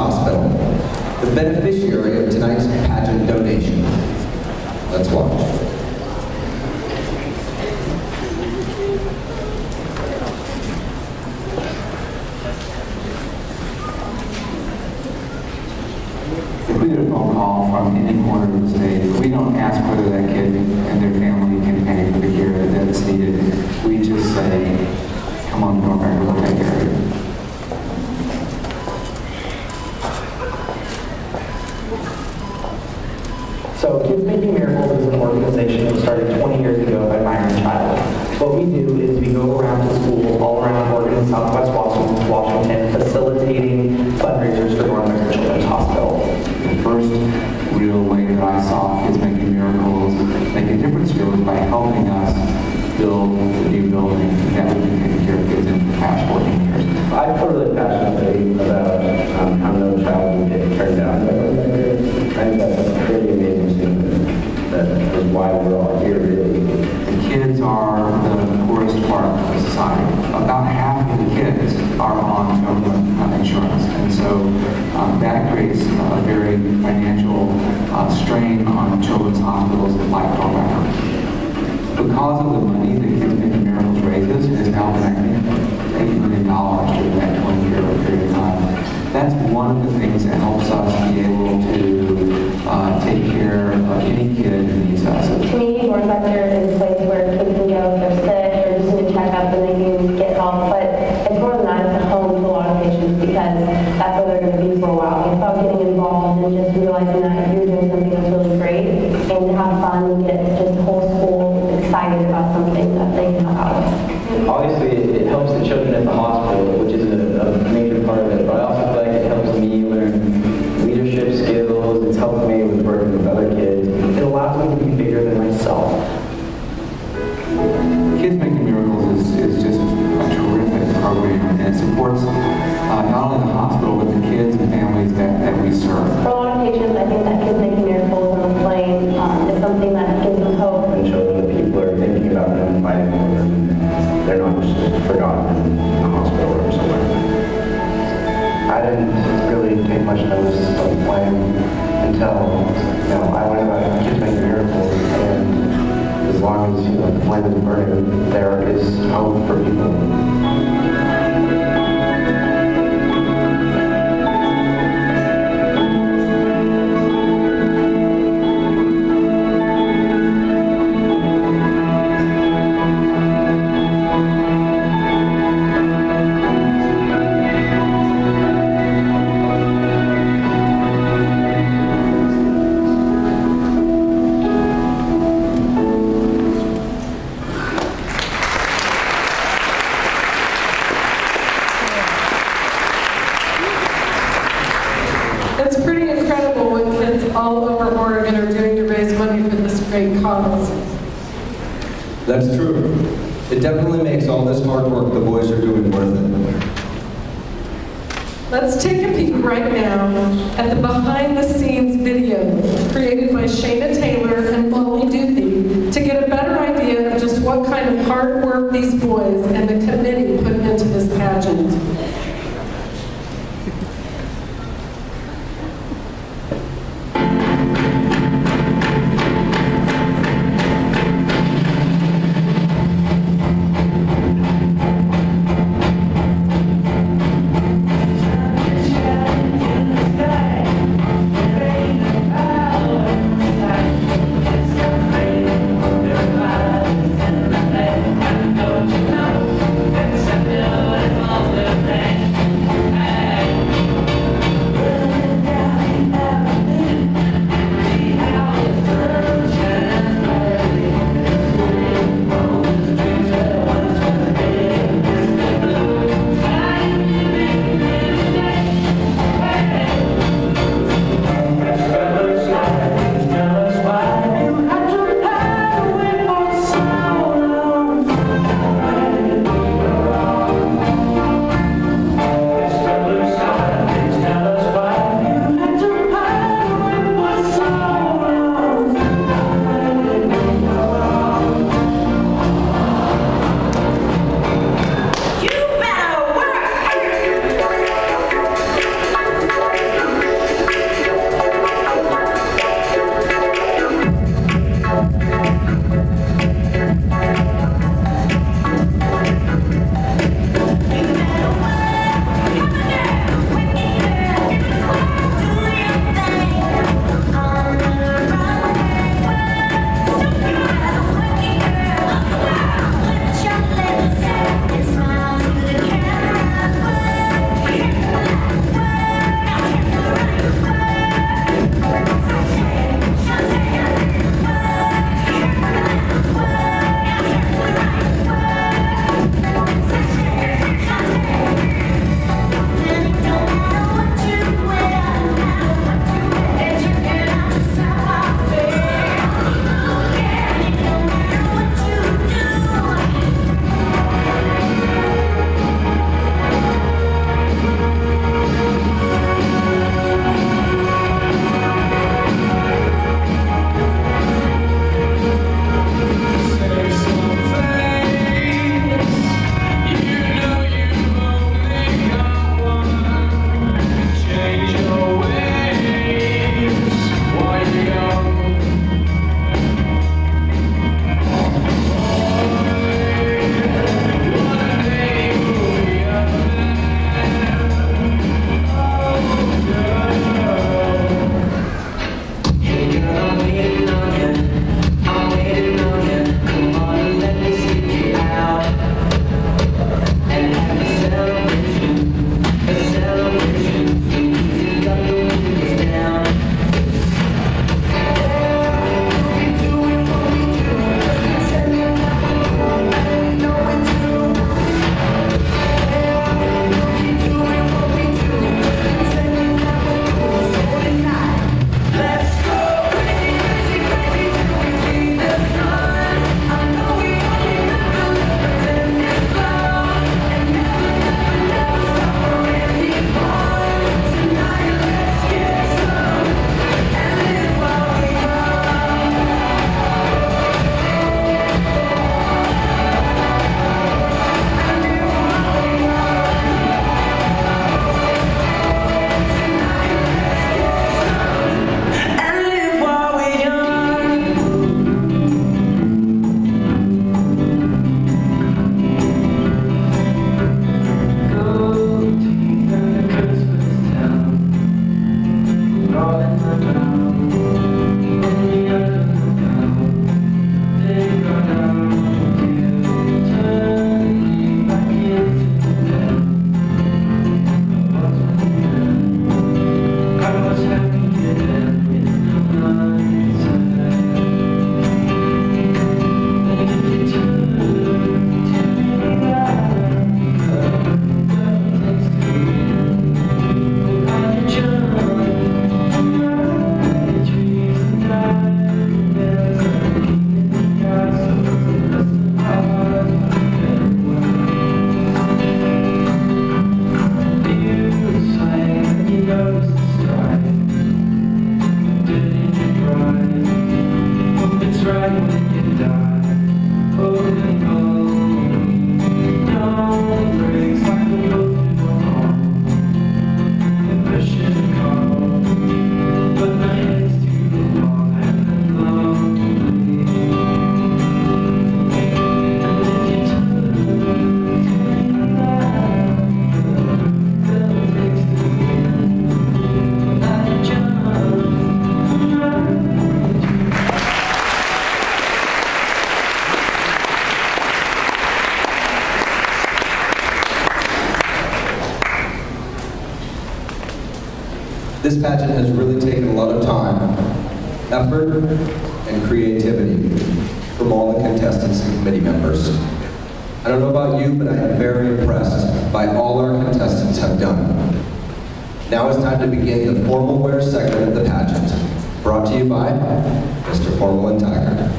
Hospital, the beneficiary of tonight's pageant donation. Let's watch. If we get a phone call from any corner of the state, we don't ask whether that kid and their family can pay for the care that's needed. We just say, come on, Norfolk, we'll take care of you. So Kids Making Miracles is an organization that was started 20 years ago by Myron Child. What we do is we go around to schools all around Oregon and Southwest Washington, facilitating fundraisers for North American Children's Hospital. The first real way that I saw Kids Making Miracles make a difference here was by helping us build the new building that we've been taking care of kids in the past 14 years. I feel really passionately about how no child will get turned down. I think that's a pretty amazing thing. That is why we're all here, really. The kids are the poorest part of society. About half of the kids are on government insurance, and so that creates a very financial strain on children's hospitals like Bowmen. Because of the money that Kids Making Miracles raises, it has now been, I think, $8 million during that 20-year period of time. That's one of the things that helps us be able to take care of any kid who needs us. Community board center is a place where kids can go if they're sick or just need to check up and they can get help. But it's more than that, it's a home to a lot of patients because that's where they're going to be for a while. It's about getting involved and just realizing that you're doing something that's really great and to have fun and get just the whole school excited about something that they can help out with. Obviously, it helps the children at the hospital, which is a major part of it, but I also feel like it helps me learn leadership skills. It's helped me with working with other kids. It allows me to be bigger than myself. Kids Making Miracles is just a terrific program, and it supports not only the hospital, but the kids and families that we serve. For a lot of patients, I think that Kids Making Miracles on the plane is something that gives them hope. And show them that people are thinking about them and fighting for them. They're not just forgotten in the hospital or somewhere. I didn't really take much notice of the plane until I learned about Kids Making Miracles, and as long as the flame is burning, there is hope for people. It's pretty incredible what kids all over Oregon are doing to raise money for this great cause. That's true. It definitely makes all this hard work the boys are doing worth it. Let's take a peek right now at the behind-the-scenes video created by Shayna Taylor and Molly Duthie to get a better idea of just what kind of hard work these boys and the committee put into this pageant. This pageant has really taken a lot of time, effort, and creativity from all the contestants and committee members. I don't know about you, but I am very impressed by all our contestants have done. Now it's time to begin the formal wear segment of the pageant, brought to you by Mr. Formal and Tiger.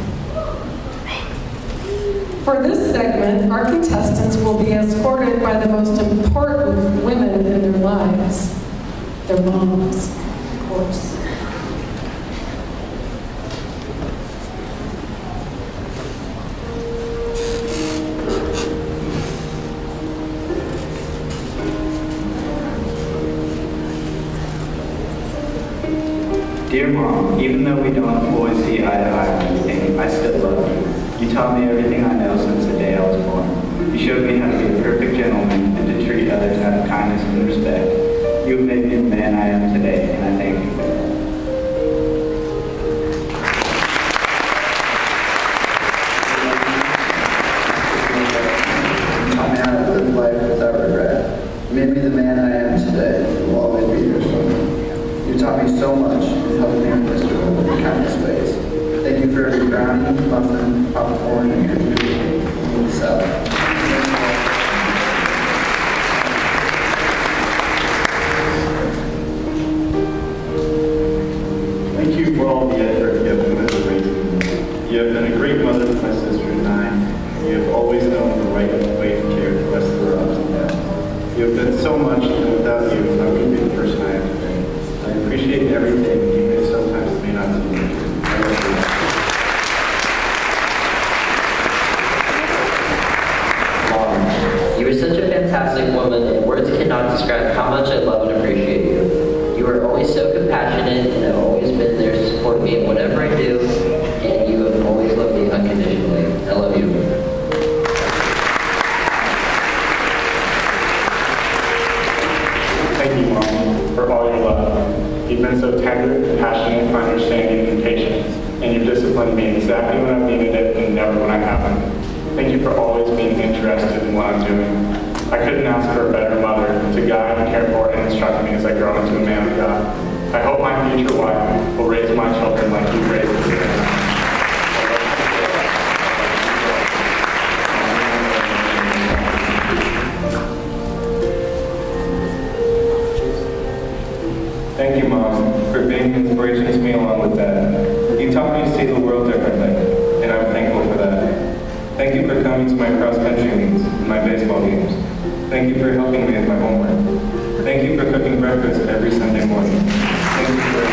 For this segment, our contestants will be escorted by the most important women in their lives, their moms, of course. Dear Mom, even though we don't always see eye to eye on anything, I still love you. You taught me everything I know since the day I was born. You showed me how to be a perfect gentleman and to treat others out of kindness and respect. You have made me the man I am today, and I thank you for that. You taught me how to live life without regret. You made me the man I am today. You will always be there for me. You taught me so much and helped me in this world in countless ways. Thank you for every brownie, muffin, popcorn, and your food. Thank you for all the effort you have put into raising me. You have been a great mother to my sister and I, and you have always known the right way to care for us through our ups and downs. You have been so much, and without you, I wouldn't be the person I am today. I appreciate everything, even if sometimes it may not seem like it. I love you. You are such a fantastic woman, and words cannot describe how much I love and appreciate you. You are always so compassionate and have always been there to support me in whatever I do, and you have always loved me unconditionally. I love you. Thank you, Mom, for all your love. You've been so tender, passionate, understanding, and patient, and you've disciplined me exactly when I've needed it and never when I haven't. Thank you for always being interested in what I'm doing. I couldn't ask for a better mother to guide and care for and instruct me as I grow into a man of God. I hope my future wife will raise my children like you've raised us here. Thank you, Mom, for being an inspiration to me along with Dad. You taught me to see the world differently, and I'm thankful for that. Thank you for coming to my cross-country meets and my baseball games. Thank you for helping me with my homework. Thank you for cooking breakfast every Sunday morning. Thank you for...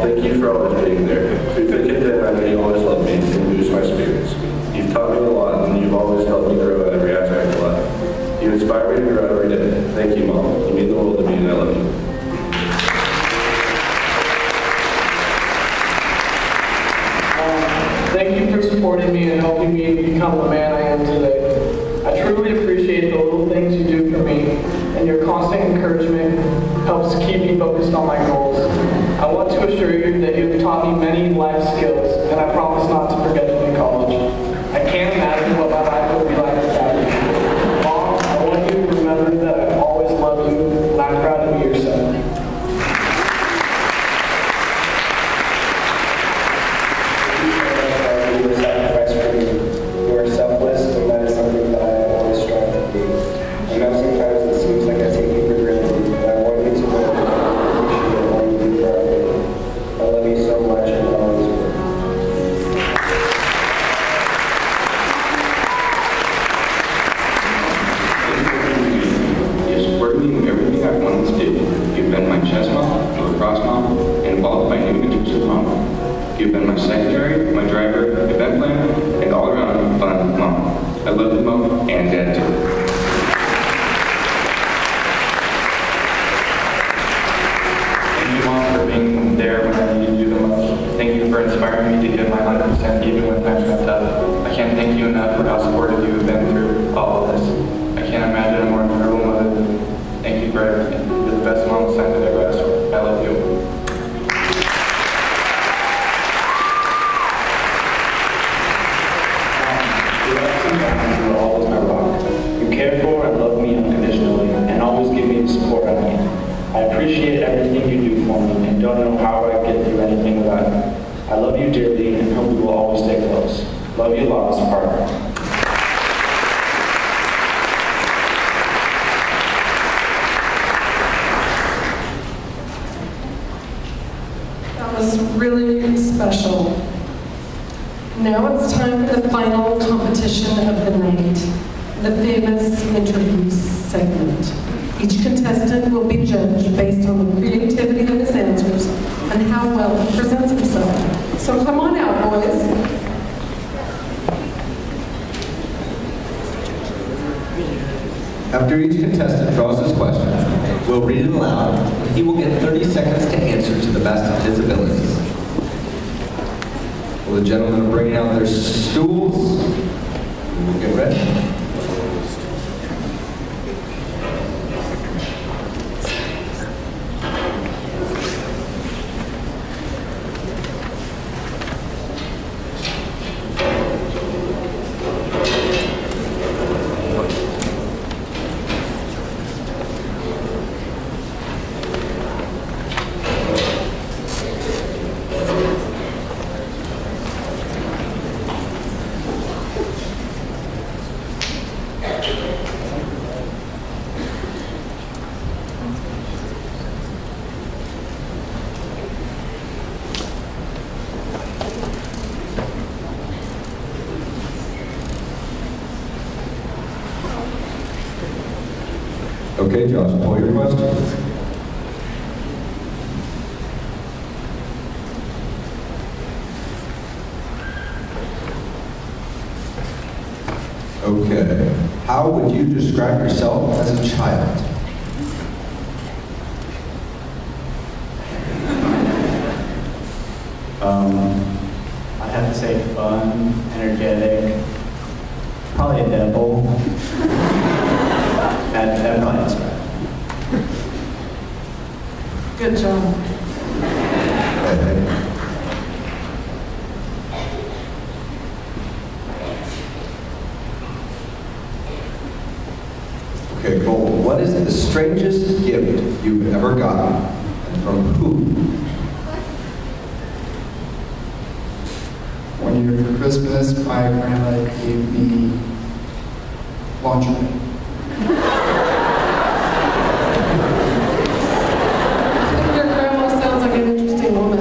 Thank you for always being there. Through thick and thin, I know you always love me and boost my spirits. You've taught me a lot, and you've always helped me grow in every aspect of life. You inspire me to grow every day. Thank you, Mom. You mean the world to me, and I love you. Thank you for supporting me and helping me become the man I am today. I truly appreciate the little things you do for me, and your constant encouragement helps keep me focused on my goals. I want to assure you that you have taught me many life skills, and I promise not to forget them in college. I can't imagine what my life would be like without you. Mom, I want you to remember that I always love you, and I'm proud to be your son. You've been my secretary, my driver, event planner, and all-around fun mom. I love you, Mom, and Dad, too. Thank you, Mom, for being there when I needed you the most. Thank you for inspiring me to give my 100% even when times got tough. I can't thank you enough for how supportive you have been through all of this. I can't imagine a more incredible mother. Thank you for everything. You're the best mom Santa ever asked for. I love you. All the final competition of the night, the famous interview segment. Each contestant will be judged based on the creativity of his answers and how well he presents himself. So come on out, boys. After each contestant draws his question, we'll read it aloud, and he will get 30 seconds to answer to the best of his abilities. Will the gentlemen bring out their stools? We'll get ready. Okay, Josh, pull your question. Okay. How would you describe yourself as a child? I'd have to say fun, energetic, probably a devil. That probably describes it. Good job. Okay, Cole, what is the strangest gift you've ever gotten, and from who? One year for Christmas, my grandma gave me lingerie. Your grandma sounds like an interesting woman.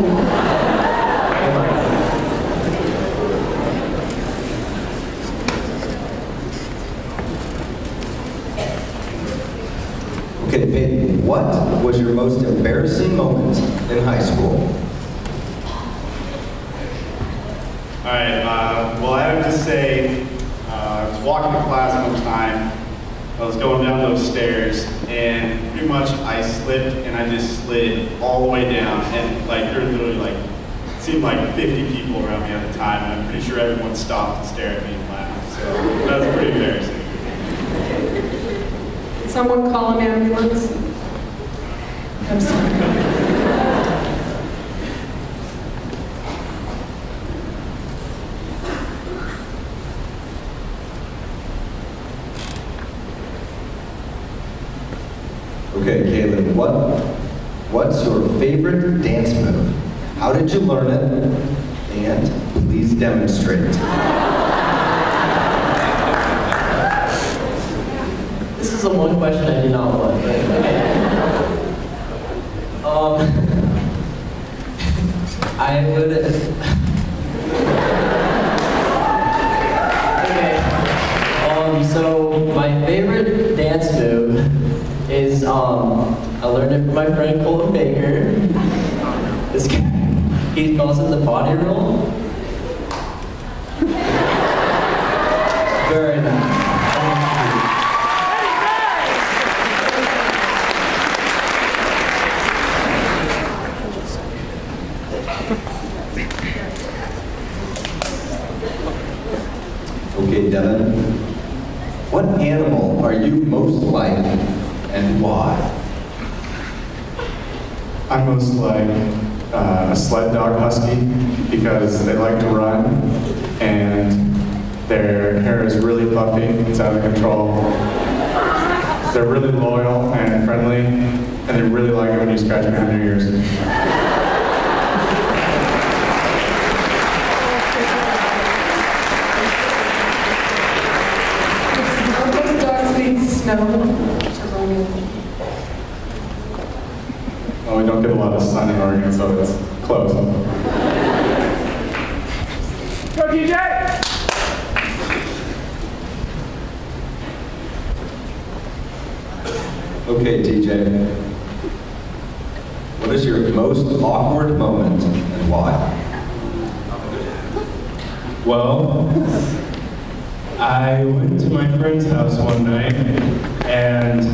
Okay, Peyton, what was your most embarrassing moment in high school? All right, well, I have to say, I was walking to class one time, I was going down those stairs, and pretty much I slipped, and I just slid all the way down, and like, there were literally like, it seemed like 50 people around me at the time, and I'm pretty sure everyone stopped and stared at me and laughed, so that was pretty embarrassing. Someone call an ambulance? I'm sorry. Okay, Caleb, what's your favorite dance move? How did you learn it? And please demonstrate. This is the one question I did not want, but okay. I would. Okay. So my favorite dance move is I learned it from my friend Colton Baker. This guy, he calls it the body roll. Very nice. Okay, Devin, what animal are you most like and why? I'm most like a sled dog husky because they like to run and their hair is really puffy, it's out of control. They're really loyal and friendly, and they really like it when you scratch behind their ears. Well, we don't get a lot of sun in Oregon, so it's close. Go, DJ! Okay, TJ. What is your most awkward moment and why? Well, I went to my friend's house one night, and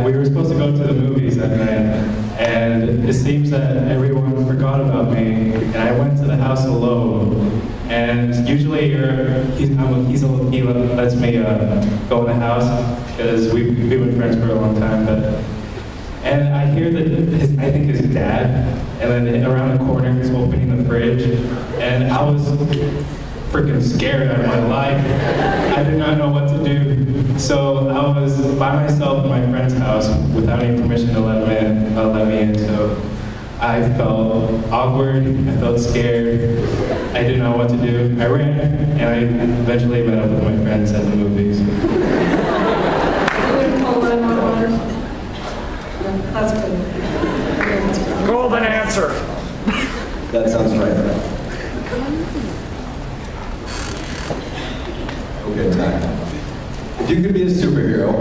we were supposed to go to the movies that night, and it seems that everyone forgot about me, and I went to the house alone. And usually he lets me go in the house because we've been friends for a long time. And I hear that I think his dad, and then around the corner he's opening the fridge, and I was freaking scared out of my life. I did not know what to do. So I was by myself in my friend's house without any permission to let me in. So I felt awkward, I felt scared, I didn't know what to do. I ran, and I eventually met up with my friends at the movies. That's good. Golden answer. That sounds right. Okay, time. If you could be a superhero,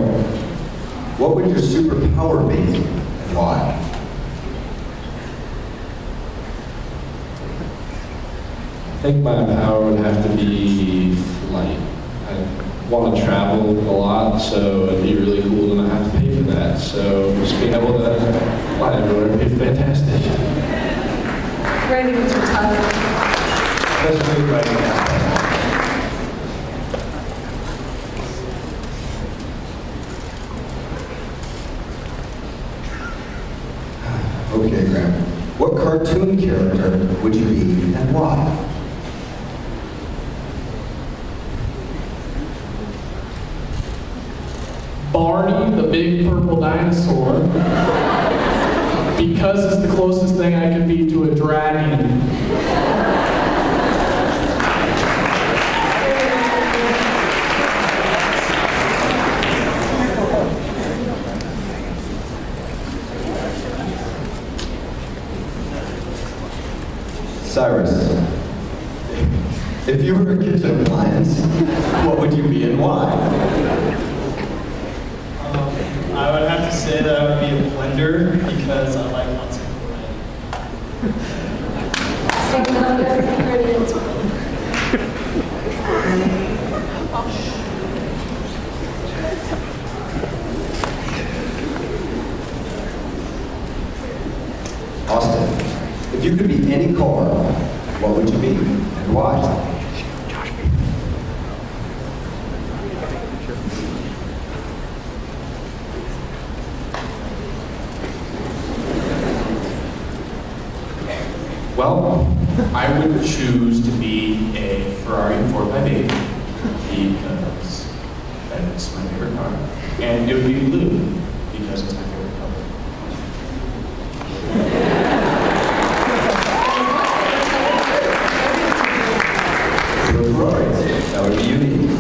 what would your superpower be and why? I think my power would have to be flight. I want to travel a lot, so it'd be really cool to not have to pay for that. So just being able to fly everywhere would be fantastic. Randy, what's your talent? Especially writing that. Okay, Graham. What cartoon character would you be and why? Barney, the big purple dinosaur, because it's the closest thing I could be to a dragon. Cyrus, if you were a kitchen appliance, what would you be and why? I would have to say that I would be a blender because I like lots of Austin, if you could be any car, what would you be and why? Well, I would choose to be a Ferrari 4x8 because that's my favorite car. And it would be blue because it's my favorite color. Ferrari, that would be unique.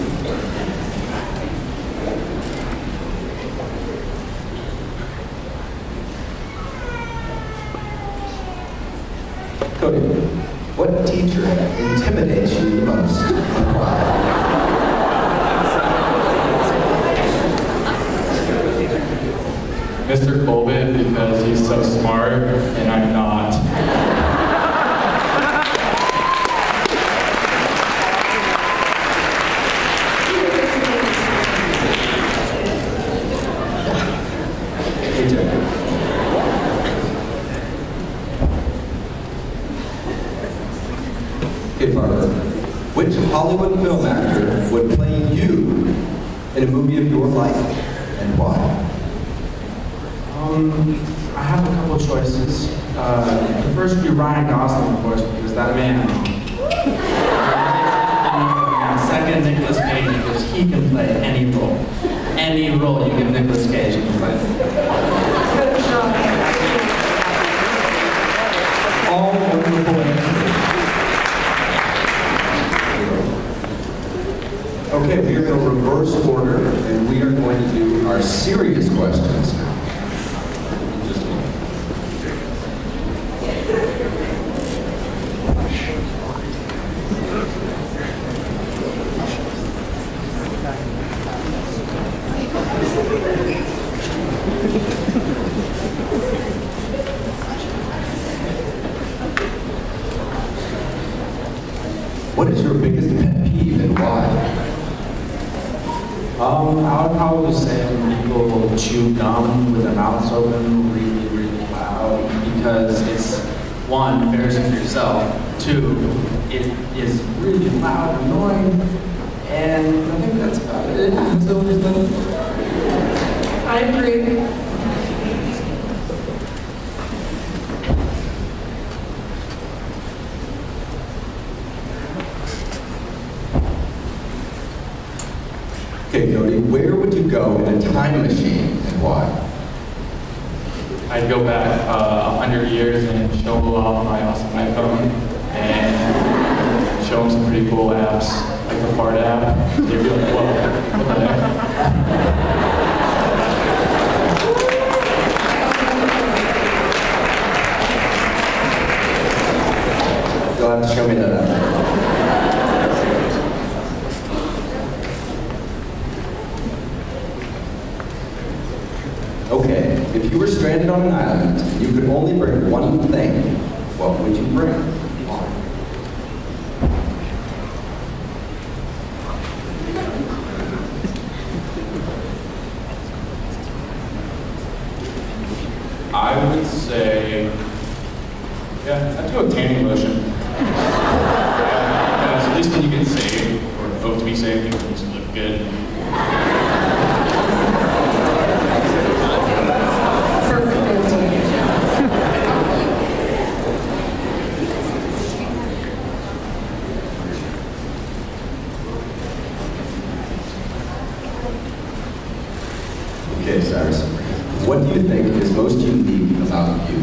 Cody, what teacher intimidates you the most and why? Mr. Colvin, because he's so smart and I'm not. Okay, Barbara, which Hollywood film actor would play you in a movie of your life and why? I have a couple choices. The first would be Ryan Gosling, of course, because that man. And second, Nicolas Cage, because he can play any role. Any role you give Nicolas Cage, he can play. All wonderful answers. Okay, we are going to reverse order, and we are going to do our serious questions now. I would probably say when people chew gum with their mouths open really, really loud, because it's, one, embarrassing for yourself, two, it is really loud and annoying, and I think that's about it. I agree. Okay, Cody, where would you go in a time machine and why? I'd go back 100 years and show them off my awesome iPhone and show them some pretty cool apps, like the fart app. They'd be like, whoa, what the heck? You'll have to show me that app. Okay, if you were stranded on an island, and you could only bring one thing, what would you bring? Why? I would say, yeah, I'd do a tanning lotion. Because at least when you get saved, or hope to be saved, you can just look good. Okay, Cyrus, what do you think is most unique about you?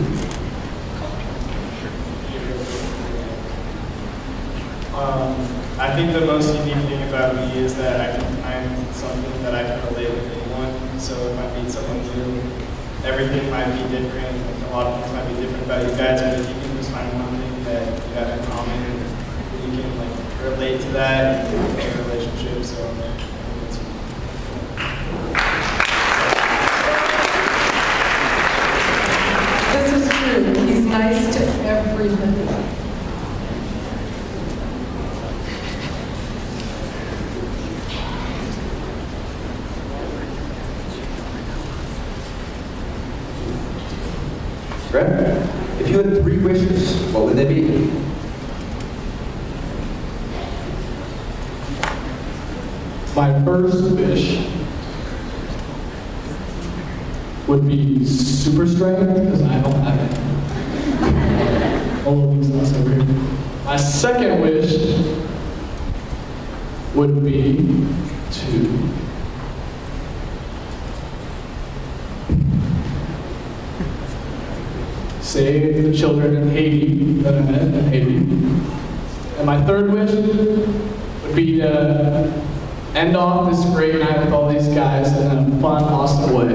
I think the most unique thing about me is that I can find something that I can relate with anyone. So if I meet someone new, everything might be different. A lot of things might be different about you guys, but if you can just find one thing that you have in common, you can like relate to that and build a relationship. So I think it's This is true. He's nice to everybody. Brett, if you had 3 wishes, what would they be? My first wish would be super strength, because I don't have it. All of these not so weird. My second wish would be to save the children in Haiti that I met in Haiti. And my third wish would be to end off this great night with all these guys in a fun, awesome way.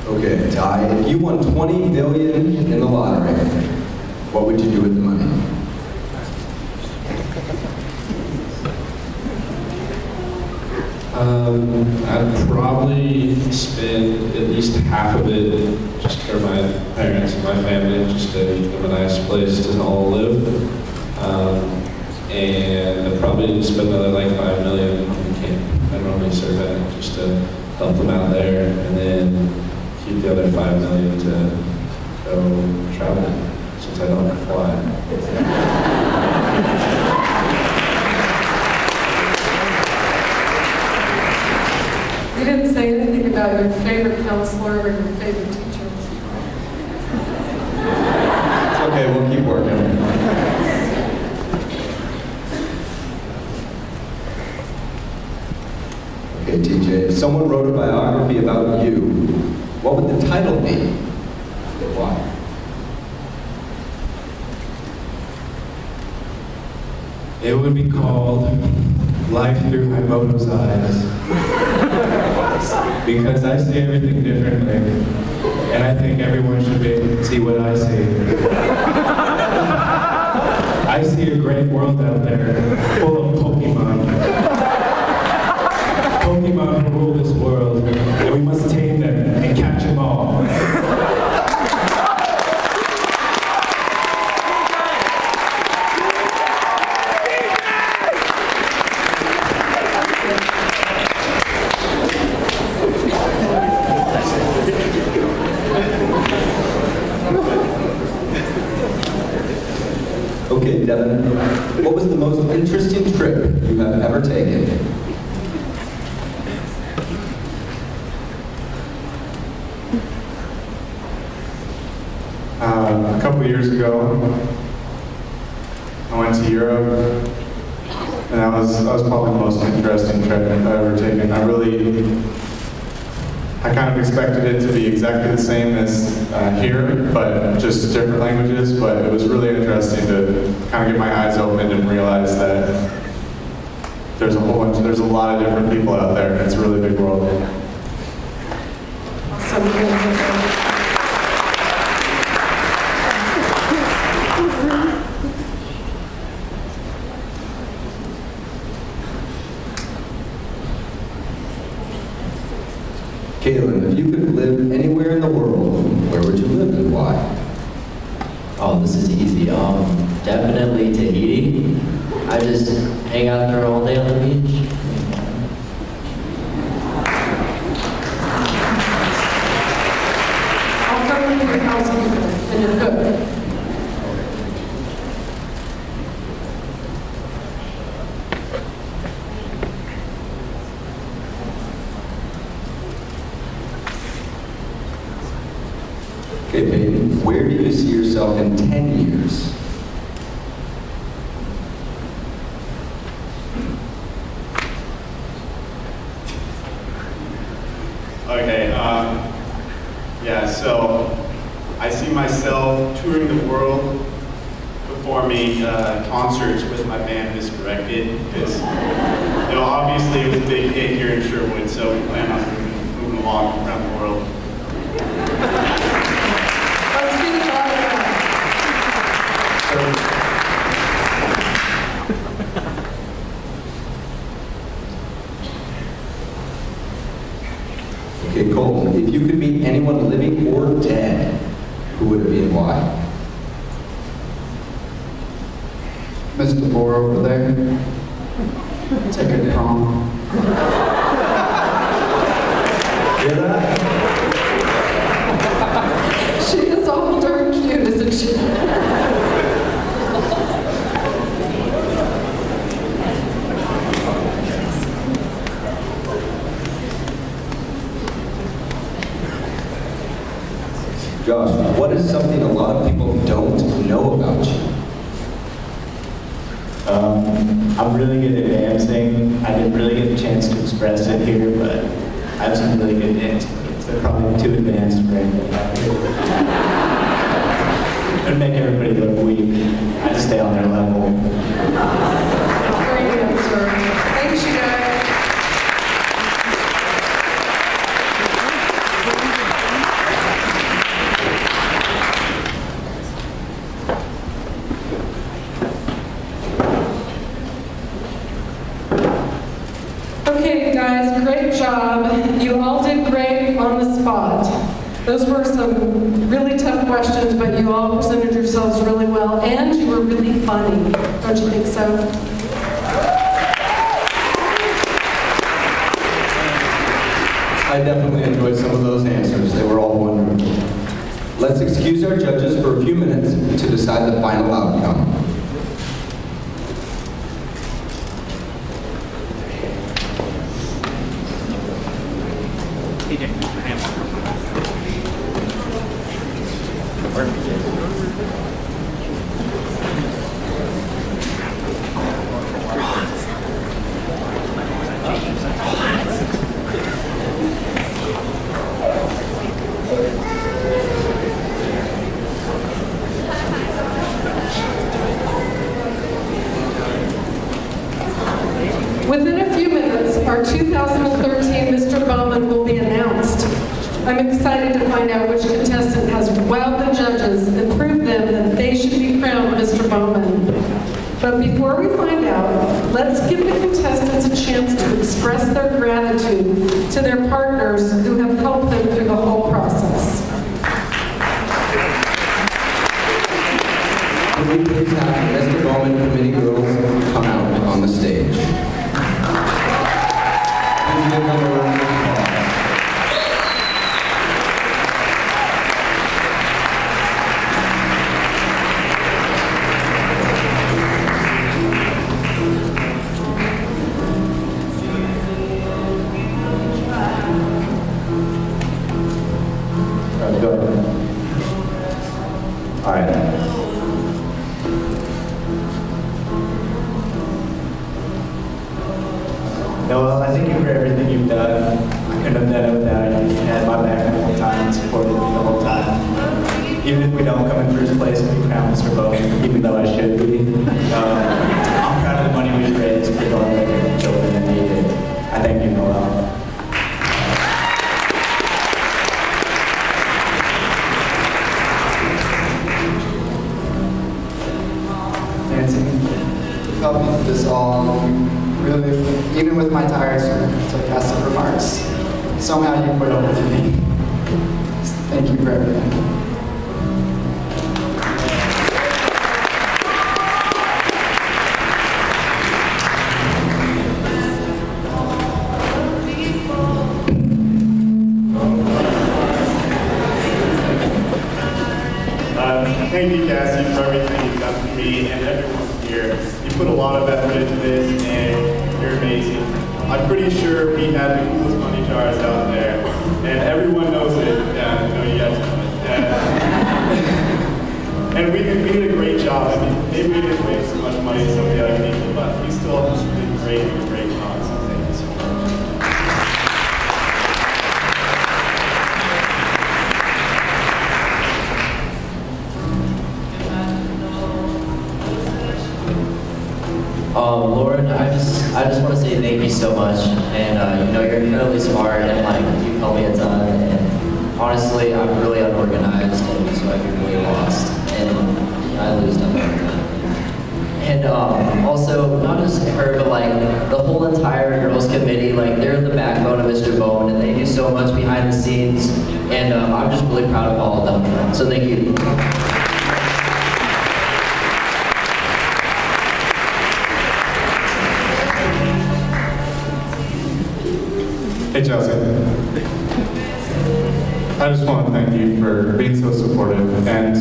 Okay, Ty, if you won $20 billion in the lottery, what would you do with the money? I'd probably spend at least half of it just for my parents and my family, just to give them a nice place to all live. And I'd probably spend another like $5 million on camp. I normally serve at just to help them out there, and then keep the other $5 million to go travel, since I don't fly. You didn't say anything about your favorite counselor or your favorite teacher. It's okay, we'll keep working. Okay, TJ, if someone wrote a biography about you, what would the title be? Why? It would be called Life Through Himoto's Eyes. Because I see everything differently, and I think everyone should be able to see what I see. I see a great world out there full of Pokemon. Pokemon rule this world, and we must take Devin, what was the most interesting trip you have ever taken? A couple years ago, I went to Europe, and that was probably the most interesting trip I've ever taken. I kind of expected it to be exactly the same as here, but just different languages, but it was really interesting to kind of get my eyes opened and realize that there's a lot of different people out there, and it's a really big world. Caitlin, if you could live anywhere in the world, where would you live and why? Oh, this is easy. Definitely Tahiti. I just hang out there all day on the beach. I'll come into your house and you'll cook. Okay, Peyton, where do you see yourself in 10 years? Okay, yeah, so I see myself touring the world, performing concerts with my band Misdirected, because, obviously it was a big hit here in Sherwood, so we plan on moving along around the world. Okay, Colton, if you could meet anyone living or dead, who would it be and why? Mr. Moore over there. Take it prom. Hear that? She is all darn cute, isn't she? Josh, what is something a lot of people don't know about you? I'm really good at dancing. I didn't really get a chance to express it here, but I have some really good dance moves. They're probably too advanced for anybody out here. It would make everybody look weak. I just stay on their level. Great answer. Thanks, you guys. Okay, guys, great job. You all did great on the spot. Those were some really tough questions, but you all presented yourselves really well, and you were really funny. Don't you think so? I definitely enjoyed some of those answers. They were all wonderful. Let's excuse our judges for a few minutes to decide the final outcome. Within a few minutes, our 2013 Mr. Bowmen will be announced. I'm excited to find out which contestant has wowed the judges and proved them that they should be crowned Mr. Bowmen. But before we find out, let's give the contestants a chance to express their gratitude to their partners who have helped them through the whole process. Can we please have Mr. Bowmen committee girls come out on the stage? Please give them a round of applause. pride. Noel, I thank you for everything you've done. I couldn't have done it without you. You had my back the whole time and supported me the whole time. Even if we don't come in first place and we crown Mr. Bowmen, even though I should be, I'm proud of the money we've raised for Dornbecker children that need it. I thank you, Noel. Help me through this all. Really, even with my tired sarcastic remarks, somehow you put up with me. Thank you for everything. Thank you, Cassie, for everything you've done for me and everyone here. You put a lot of effort into this, and you're amazing. I'm pretty sure we have the coolest money jars out there, and everyone knows it. No, you guys know it. And we did a great job. I mean, maybe we didn't make so much money as some of the other people, but we still did great jobs. So thank you so much. Lauren, I just want to say thank you so much, and you know, you're incredibly smart, and like you've helped me a ton, and honestly, I'm really unorganized, and so I get really lost, and I lose stuff all the time. And also, not just her, but like the whole entire girls committee, like they're the backbone of Mr. Bowmen, and they do so much behind the scenes, and I'm just really proud of all of them. So thank you. Hey Chelsea, I just want to thank you for being so supportive, and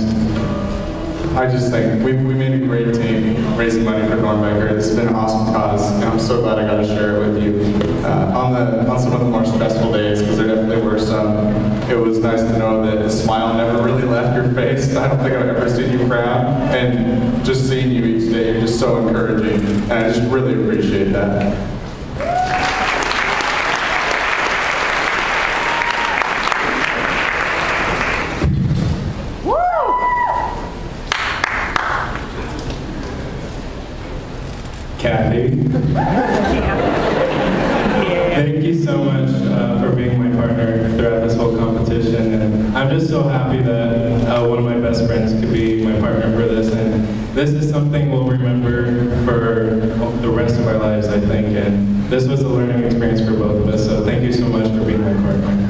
I just think we made a great team raising money for Dornbecker. It's been an awesome cause, and I'm so glad I got to share it with you. On some of the more stressful days, because there definitely were some, it was nice to know that a smile never really left your face. I don't think I've ever seen you frown, and just seeing you each day, you're just so encouraging, and I just really appreciate that. Kathy. Thank you so much for being my partner throughout this whole competition. And I'm just so happy that one of my best friends could be my partner for this. And this is something we'll remember for the rest of our lives, I think. And this was a learning experience for both of us. So thank you so much for being my partner.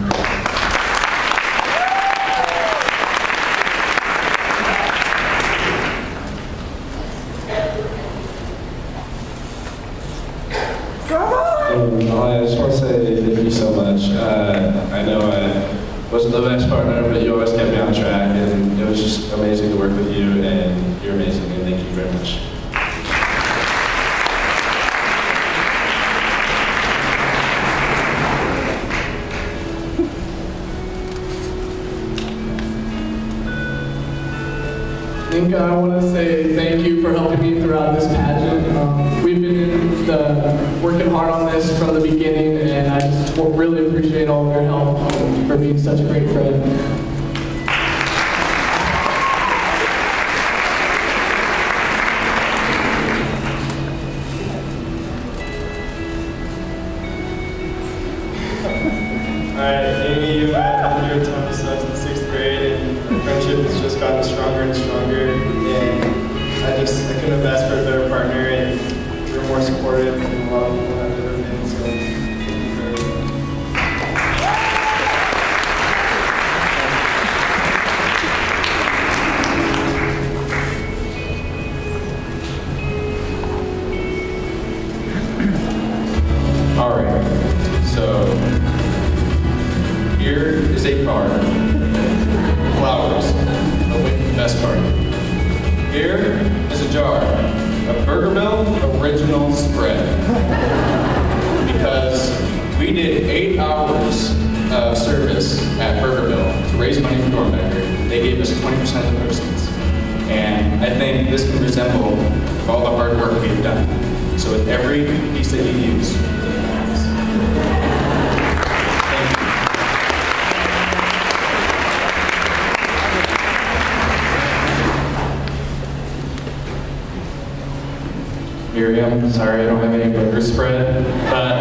I just want to say thank you so much. I know I wasn't the best partner, but you always kept me on track, and it was just amazing to work with you, and you're amazing, and thank you very much. Inka, I want to say thank you for helping me throughout this pageant. We've been working hard on this from the beginning, and I just really appreciate all of your help for being such a great friend. Alright, Amy, you and I have been here a ton of stuff in 6th grade, and our friendship has just gotten stronger and stronger, and I couldn't have asked for a better partner, and you're more supportive than a lot of people have ever been, so thank you for everything. All right, so here is a card. Flowers, await the best part. Here is a jar of Burgerville Original Spread. Because we did 8 hours of service at Burgerville to raise money for Dornbecker, they gave us 20% of the proceeds. And I think this can resemble all the hard work we've done. So with every piece that you use, Miriam, sorry I don't have any burger spread, but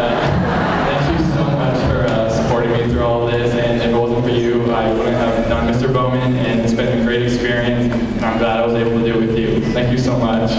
thank you so much for supporting me through all this, and if it wasn't for you, I wouldn't have known Mr. Bowman, and it's been a great experience, and I'm glad I was able to do it with you. Thank you so much.